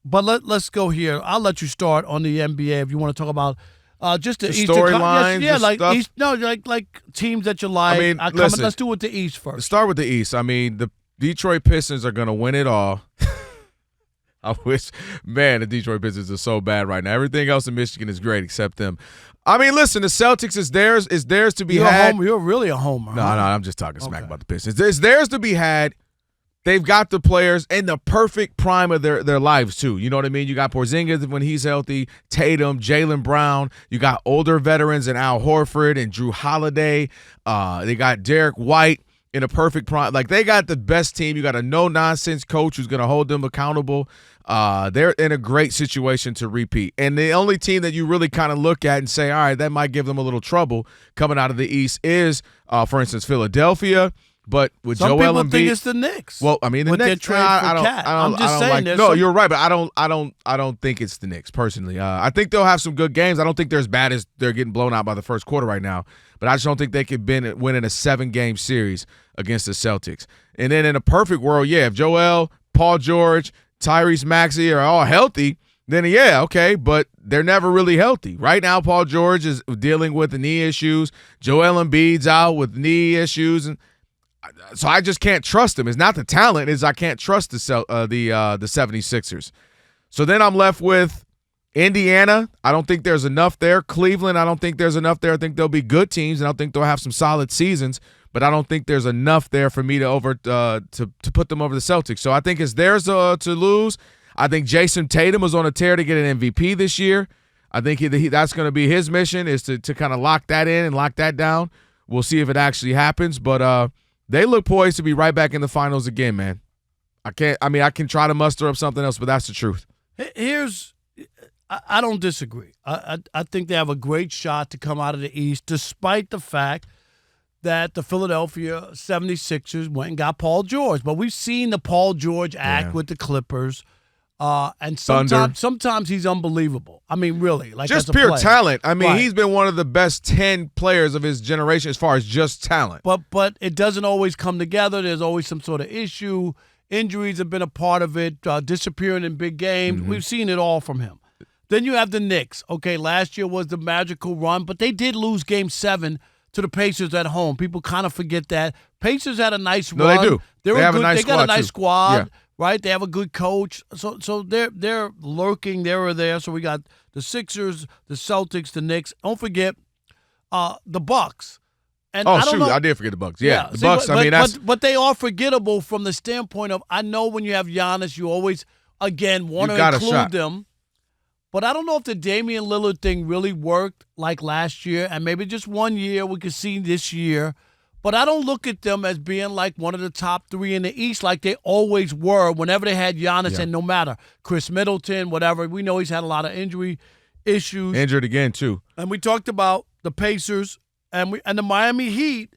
But let's go here. I'll let you start on the NBA if you want to talk about just the Eastern storylines. Yeah, like stuff. East, no, like teams that you like. I mean, listen, let's do it with the East first. Start with the East. I mean, the Detroit Pistons are going to win it all. I wish, man, the Detroit Pistons are so bad right now. Everything else in Michigan is great except them. I mean, listen, the Celtics is theirs to be had. You're really a homer. No, huh? I'm just talking smack about the Pistons. It's theirs to be had. They've got the players in the perfect prime of their lives, too. You know what I mean? You got Porzingis when he's healthy, Tatum, Jaylen Brown. You got older veterans in Al Horford and Drew Holiday. They got Derek White in a perfect prime. Like, they got the best team. You got a no-nonsense coach who's going to hold them accountable. They're in a great situation to repeat. And the only team that you really kind of look at and say, all right, that might give them a little trouble coming out of the East is, for instance, Philadelphia. But with Some Joel people Embiid, think it's the Knicks. well, I mean, the with Knicks. their trade for Cat. I'm just saying. No, you're right, but I don't think it's the Knicks personally. I think they'll have some good games. I don't think they're as bad as they're getting blown out by the first quarter right now. But I just don't think they could win in a 7-game series against the Celtics. And then in a perfect world, yeah, if Joel, Paul George, Tyrese Maxey are all healthy, then yeah, okay, but they're never really healthy. Right now, Paul George is dealing with the knee issues. Joel Embiid's out with knee issues, and so I just can't trust him. It's not the talent, it's I can't trust the 76ers. So then I'm left with Indiana. I don't think there's enough there. Cleveland, I don't think there's enough there. I think they'll be good teams, and I think they'll have some solid seasons, but I don't think there's enough there for me to put them over the Celtics. So I think it's theirs to lose. I think Jason Tatum was on a tear to get an MVP this year. I think that's going to be his mission, is to kind of lock that in and lock that down. We'll see if it actually happens, but they look poised to be right back in the finals again, man. I can try to muster up something else, but that's the truth. I don't disagree. I think they have a great shot to come out of the East, despite the fact that the Philadelphia 76ers went and got Paul George. But we've seen the Paul George act with the Clippers. And sometimes he's unbelievable. I mean, really, like just as a pure player. talent. I mean, Right. He's been one of the best 10 players of his generation as far as just talent. But it doesn't always come together. There's always some sort of issue. Injuries have been a part of it. Disappearing in big games. Mm-hmm. We've seen it all from him. Then you have the Knicks. Okay, last year was the magical run, but they did lose Game 7 to the Pacers at home. People kind of forget that. Pacers had a nice run. No, they do. They got a nice squad. Yeah. Right, they have a good coach, so they're lurking there or there. So we got the Sixers, the Celtics, the Knicks. Don't forget the Bucks. And I did forget the Bucks. Yeah, the Bucks. But they are forgettable from the standpoint of, I know when you have Giannis, you always again want to include them. But I don't know if the Damian Lillard thing really worked like last year, and maybe just 1 year we could see this year. But I don't look at them as being like one of the top 3 in the East like they always were whenever they had Giannis, and no matter. Chris Middleton, whatever. We know he's had a lot of injury issues. Injured again, too. And we talked about the Pacers and the Miami Heat.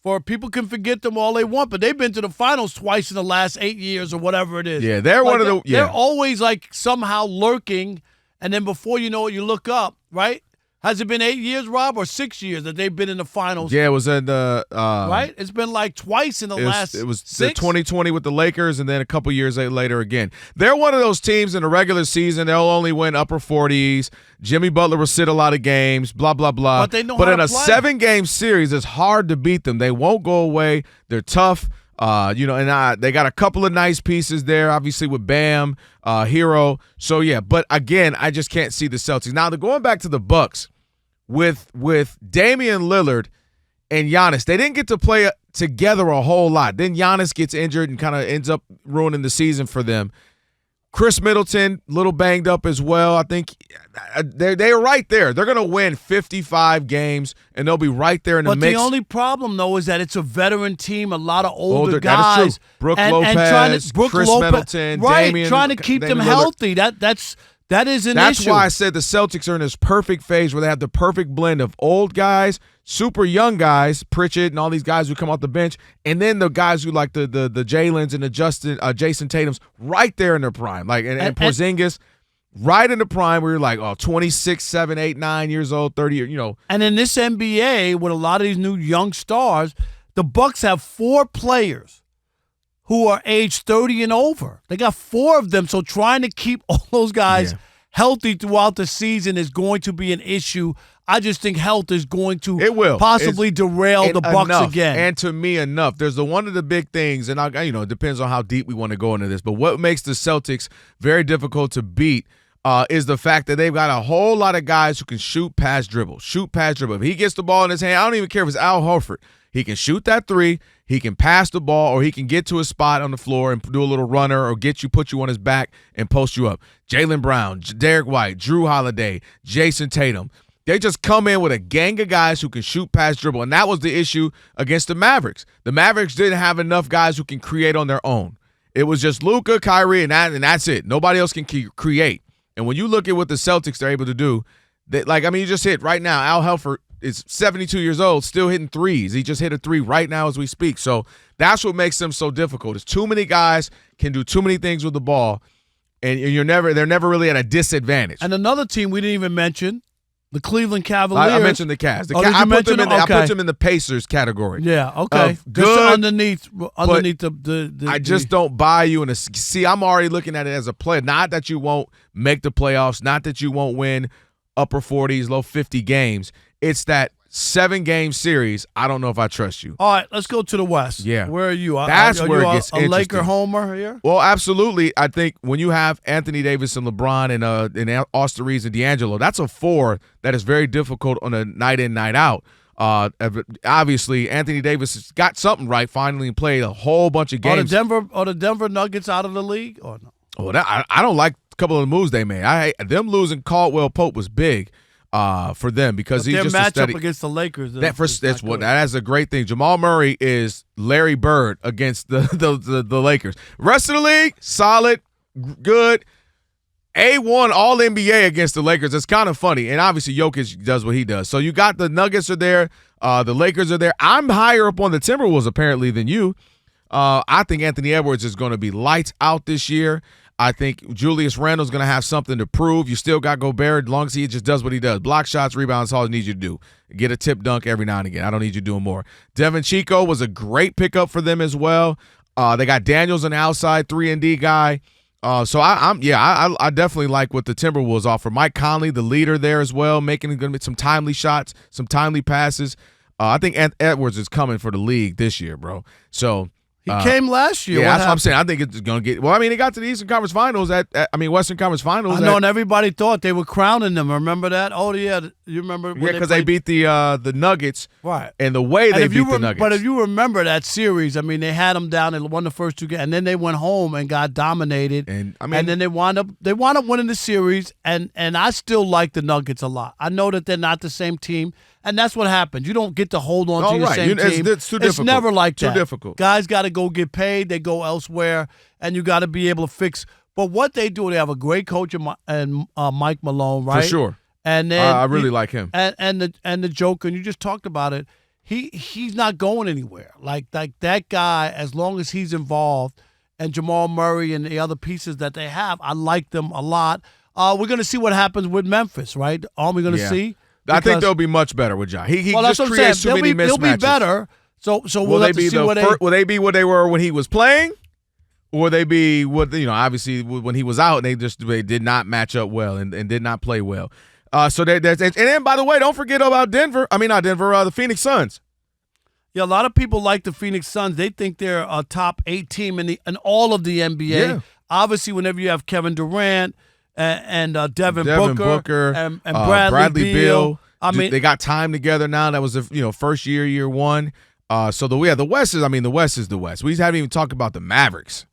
For people can forget them all they want, but they've been to the finals twice in the last 8 years or whatever it is. Yeah, they're one of the – They're always like somehow lurking, and then before you know it, you look up, right? Has it been 8 years, Rob, or 6 years that they've been in the finals? Yeah, it was in the right? It's been like twice in the last 6. It was the 2020 with the Lakers, and then a couple years later again. They're one of those teams in the regular season, they'll only win upper 40s. Jimmy Butler will sit a lot of games, blah, blah, blah. But they know how to in a play. 7-game series, it's hard to beat them. They won't go away. They're tough. They got a couple of nice pieces there, obviously with Bam, Hero. So, yeah, but again, I just can't see the Celtics. Now, going back to the Bucks, with Damian Lillard and Giannis, they didn't get to play together a whole lot. Then Giannis gets injured and kind of ends up ruining the season for them. Chris Middleton, a little banged up as well. I think they're right there. They're going to win 55 games, and they'll be right there in the mix. But the only problem, though, is that it's a veteran team, a lot of older guys. That is true. Brooke Lopez, Chris Middleton, right, Damian, trying to keep them Lillard. Healthy. That is an issue. That's why I said the Celtics are in this perfect phase where they have the perfect blend of old guys, super young guys, Pritchard and all these guys who come off the bench, and then the guys who like the Jalen's and the Jason Tatum's right there in their prime. Like and Porzingis right in the prime where you're like, 26, 7, 8, 9 years old, 30, you know. And in this NBA, with a lot of these new young stars, the Bucks have 4 players who are age 30 and over. They got 4 of them. So trying to keep all those guys healthy throughout the season is going to be an issue. I just think health is going to possibly derail the Bucks again. And to me, enough. There's one of the big things, and it depends on how deep we want to go into this, but what makes the Celtics very difficult to beat is the fact that they've got a whole lot of guys who can shoot past dribble. If he gets the ball in his hand, I don't even care if it's Al Horford. He can shoot that three, he can pass the ball, or he can get to a spot on the floor and do a little runner or put you on his back and post you up. Jaylen Brown, Derek White, Drew Holiday, Jason Tatum. They just come in with a gang of guys who can shoot past dribble, and that was the issue against the Mavericks. The Mavericks didn't have enough guys who can create on their own. It was just Luka, Kyrie, and that's it. Nobody else can create. And when you look at what the Celtics are able to do, you just hit right now. Al Horford is 72 years old, still hitting threes. He just hit a 3 right now as we speak. So that's what makes them so difficult. It's too many guys can do too many things with the ball, and they're never really at a disadvantage. And another team we didn't even mention, the Cleveland Cavaliers. I mentioned the Cavs. I put them in the Pacers category. Yeah, okay. Good, underneath the I just don't buy you see, I'm already looking at it as a player. Not that you won't make the playoffs, not that you won't win upper 40s, low 50 games. It's that 7-game series. I don't know if I trust you. All right, let's go to the West. Yeah. Where are you? That's where it gets a interesting. Laker homer here? Well, absolutely. I think when you have Anthony Davis and LeBron and Austin Reeves and D'Angelo, that's a 4 that is very difficult on a night in, night out. Obviously, Anthony Davis has got something right, finally played a whole bunch of games. Are the Denver Nuggets out of the league or no? Oh, I don't like a couple of the moves they made. Them losing Caldwell Pope was big for them because he's just their matchup against the Lakers. That's a great thing. Jamal Murray is Larry Bird against the Lakers. Rest of the league, solid, good. A1 All NBA against the Lakers. It's kind of funny, and obviously Jokic does what he does. So you got the Nuggets are there, the Lakers are there. I'm higher up on the Timberwolves apparently than you. I think Anthony Edwards is going to be lights out this year. I think Julius Randle's going to have something to prove. You still got Gobert as long as he just does what he does. Block shots, rebounds, all he needs you to do. Get a tip dunk every now and again. I don't need you doing more. Devin Chico was a great pickup for them as well. They got Daniels on the outside, 3-and-D guy. So I definitely like what the Timberwolves offer. Mike Conley, the leader there as well, making some timely shots, some timely passes. I think Edwards is coming for the league this year, bro. So he came last year. Yeah, that's what I'm saying. I think it's going to get – well, I mean, he got to the Eastern Conference Finals Western Conference Finals. I know, and everybody thought they were crowning them. Remember that? Oh, yeah. You remember? Yeah, because they beat the Nuggets. Right. And the way they beat the Nuggets. But if you remember that series, I mean, they had them down and won the first 2 games, and then they went home and got dominated. And then they wound up winning the series, and I still like the Nuggets a lot. I know that they're not the same team. And that's what happens. You don't get to hold on to your same team. It's too difficult. It's never like that. Too difficult. Guys got to go get paid. They go elsewhere, and you got to be able to fix. But what they do, they have a great coach and Mike Malone, right? For sure. And then I really like him. And the Joker, and you just talked about it. He's not going anywhere. Like that guy, as long as he's involved, and Jamal Murray and the other pieces that they have, I like them a lot. We're going to see what happens with Memphis, right? Aren't we going to see? I think they'll be much better with Ja. He just creates too many mismatches. They'll be better. So we'll have to see will they be what they were when he was playing, or will they be what obviously when he was out and they did not match up well and did not play well. So and then by the way, don't forget about Denver. I mean not Denver, the Phoenix Suns. Yeah, a lot of people like the Phoenix Suns. They think they're a top 8 team in all of the NBA. Yeah. Obviously, whenever you have Kevin Durant. And Devin Booker and Bradley Beal. I mean, they got time together now. That was the first year 1. So the West is the West. We haven't even talked about the Mavericks.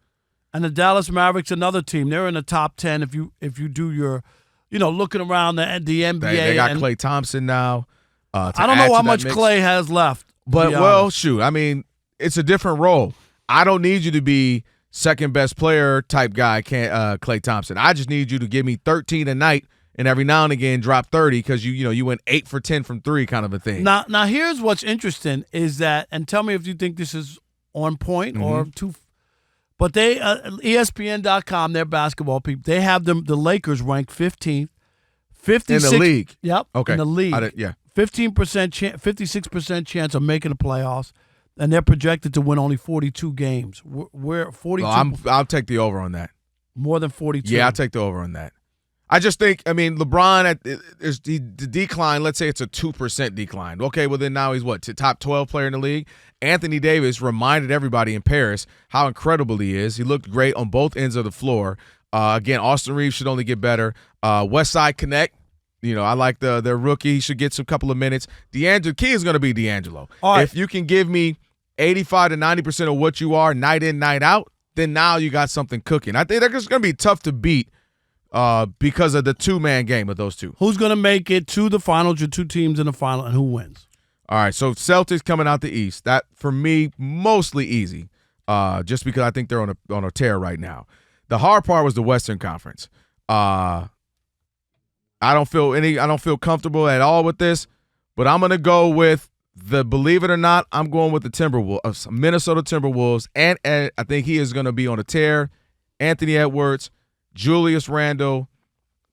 And the Dallas Mavericks, another team. They're in the top 10 if you do your, looking around the NBA. They got Klay Thompson now. I don't know how much Klay has left. But shoot, I mean, it's a different role. I don't need you to be second best player type guy, Klay Thompson. I just need you to give me 13 a night and every now and again drop 30 because you went 8 for 10 from 3 kind of a thing. Now here's what's interesting is that, and tell me if you think this is on point or too. But they ESPN.com, their basketball people, they have the Lakers ranked 15th, 56 in the league. Yep. Okay. In the league. 15%, 56% chance of making the playoffs. and they're projected to win only 42 games. We're 42. I'll take the over on that. More than 42. Yeah, I'll take the over on that. I just think, LeBron, the decline, let's say it's a 2% decline. Okay, well then now he's top 12 player in the league? Anthony Davis reminded everybody in Paris how incredible he is. He looked great on both ends of the floor. Again, Austin Reeves should only get better. West Side Connect, I like their rookie. He should get some couple of minutes. The key is going to be D'Angelo. Right. If you can give me 85 to 90% of what you are night in, night out, then now you got something cooking. I think they're just going to be tough to beat because of the two-man game of those two. Who's going to make it to the finals? Your two teams in the final, and who wins? All right, so Celtics coming out the East. That, for me, mostly easy, just because I think they're on a tear right now. The hard part was the Western Conference. I don't feel comfortable at all with this, but I'm going to go with believe it or not, I'm going with the Timberwolves, Minnesota Timberwolves, and I think he is going to be on a tear. Anthony Edwards, Julius Randle,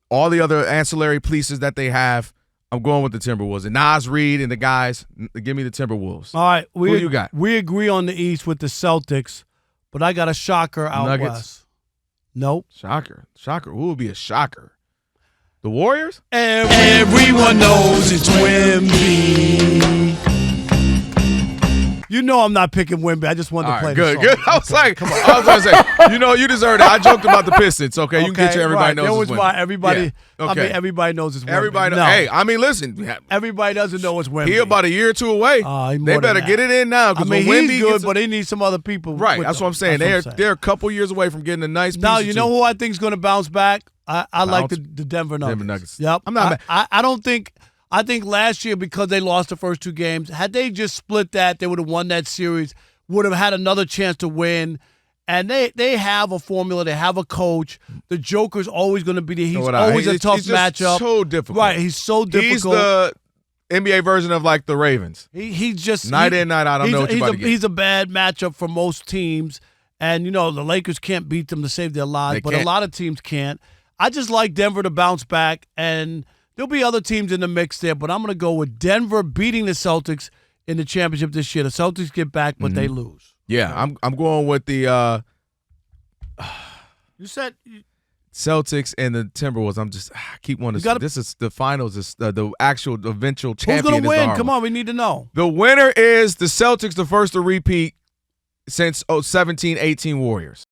all the other ancillary pieces that they have. I'm going with the Timberwolves. And Naz Reid and the guys, give me the Timberwolves. All right. Who you got? We agree on the East with the Celtics, but I got a shocker out Nuggets? West. Nope. Shocker. Who would be a shocker? The Warriors? Everyone knows it's Wemby. You know I'm not picking Wemby. I just wanted to play the song. Good. I was like, come on. I was going to say, you deserve it. I joked about the Pistons. Okay, you can get your everybody knows it's Wemby. Everybody, yeah. Okay. Everybody knows it's Wemby. Everybody knows. Hey, listen. Everybody doesn't know it's Wemby. He about a year or two away. They better get it in now. He's good, but he needs some other people. Right, that's what I'm saying. They're a couple years away from getting a nice piece. Now, you know who I think is going to bounce back? I like the Denver Nuggets. Denver Nuggets. Yep. I'm not mad. I don't think – I think last year, because they lost the first two games, had they just split that, they would have won that series, would have had another chance to win. And they have a formula. They have a coach. The Joker's always going to be there. He's always a tough matchup. So difficult. Right. He's so difficult. He's the NBA version of like the Ravens. He's just night in, night out. I don't know what you're about to get. He's a bad matchup for most teams. And, the Lakers can't beat them to save their lives, but a lot of teams can't. I just like Denver to bounce back, and there'll be other teams in the mix there, but I'm going to go with Denver beating the Celtics in the championship this year. The Celtics get back, but they lose. Yeah, I'm going with the you said Celtics and the Timberwolves. I keep wanting to. This is the finals. Is the actual eventual champion. Who's going to win? Come on, we need to know. The winner is the Celtics, the first to repeat since 17-18 Warriors.